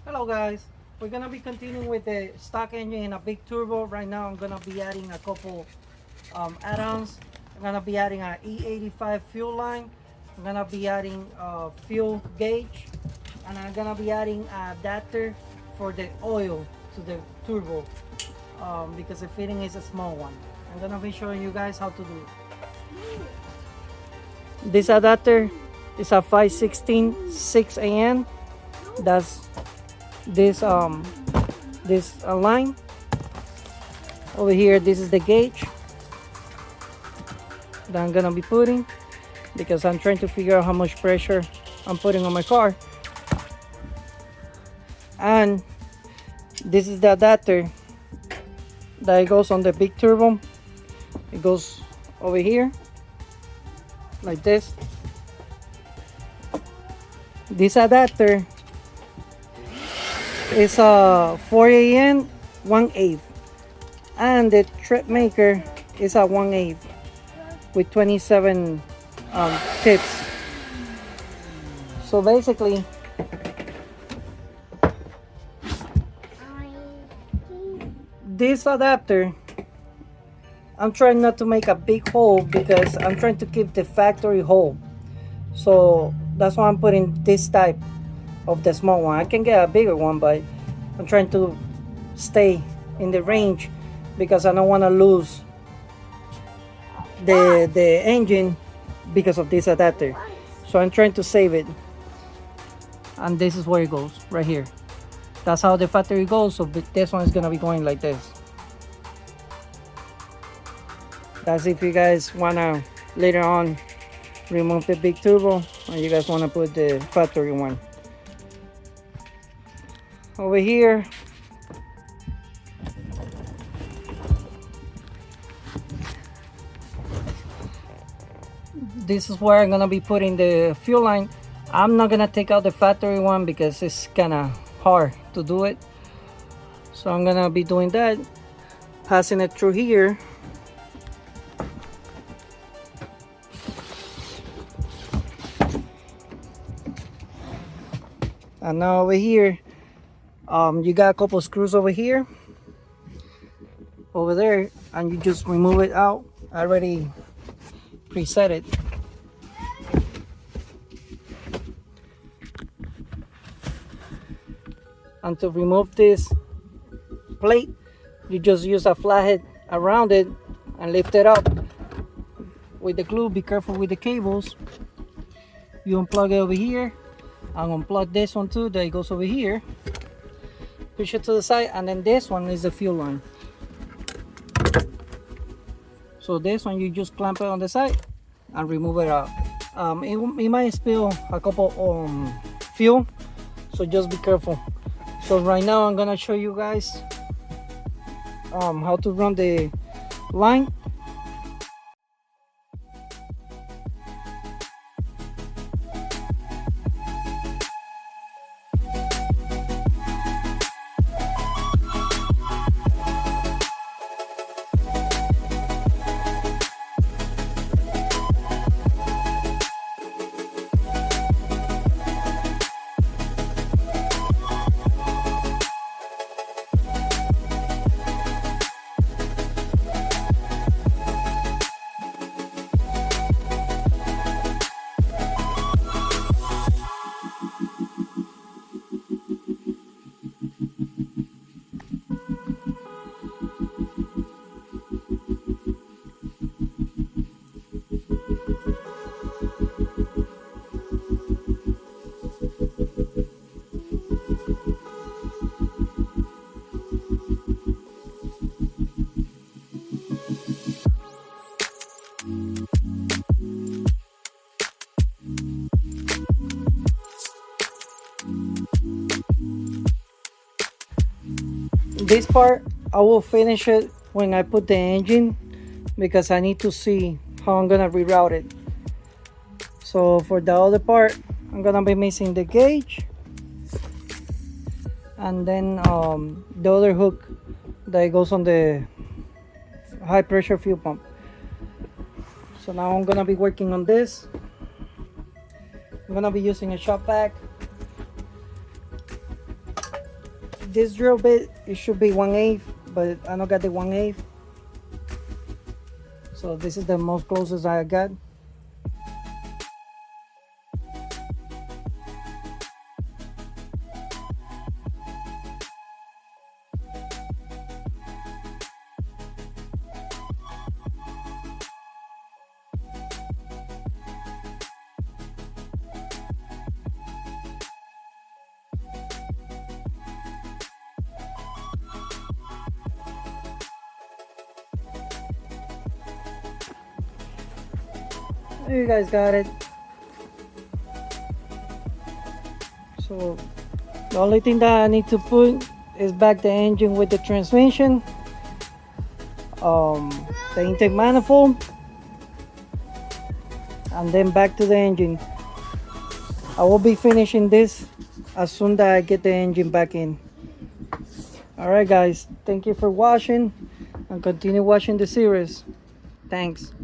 Hello guys, we're gonna be continuing with the stock engine in a big turbo. Right now I'm gonna be adding a couple add-ons. I'm gonna be adding an E85 fuel line. I'm gonna be adding a fuel gauge, and I'm gonna be adding an adapter for the oil to the turbo because the fitting is a small one. I'm gonna be showing you guys how to do it. This adapter is a 516 6AN. That's this line over here. This is the gauge that I'm gonna be putting because I'm trying to figure out how much pressure I'm putting on my car. And this is the adapter that goes on the big turbo. It goes over here like this. This adapter is a 4AN 1/8, and the thread maker is a 1/8 with 27 tips. So basically, this adapter, I'm trying not to make a big hole because I'm trying to keep the factory hole. So that's why I'm putting this type of the small one. I can get a bigger one, but I'm trying to stay in the range because I don't want to lose the engine because of this adapter. So I'm trying to save it, and this is where it goes, right here. That's how the factory goes. So this one is gonna be going like this. That's if you guys wanna later on remove the big turbo and you guys want to put the factory one. Over here, this is where I'm gonna be putting the fuel line. I'm not gonna take out the factory one because it's kind of hard to do it, so I'm gonna be doing that, passing it through here. And now over here, you got a couple screws over here, over there, and you just remove it out. I already preset it. And to remove this plate, you just use a flathead around it and lift it up with the glue. Be careful with the cables. You unplug it over here. I'm gonna unplug this one too, that goes over here. Push it to the side, and then this one is the fuel line. So this one you just clamp it on the side and remove it out. It might spill a couple fuel, so just be careful. So right now I'm gonna show you guys how to run the line. This part I will finish it when I put the engine because I need to see how I'm gonna reroute it. So for the other part, I'm gonna be missing the gauge and then the other hook that goes on the high pressure fuel pump. So now I'm gonna be working on this. I'm gonna be using a shop vac. this drill bit, it should be 1/8, but I don't got the 1/8. So this is the most closest I got. There, you guys got it. So the only thing that I need to put is back the engine with the transmission, the intake manifold, and then back to the engine. I will be finishing this as soon as I get the engine back in. Alright guys, thank you for watching, and continue watching the series. Thanks.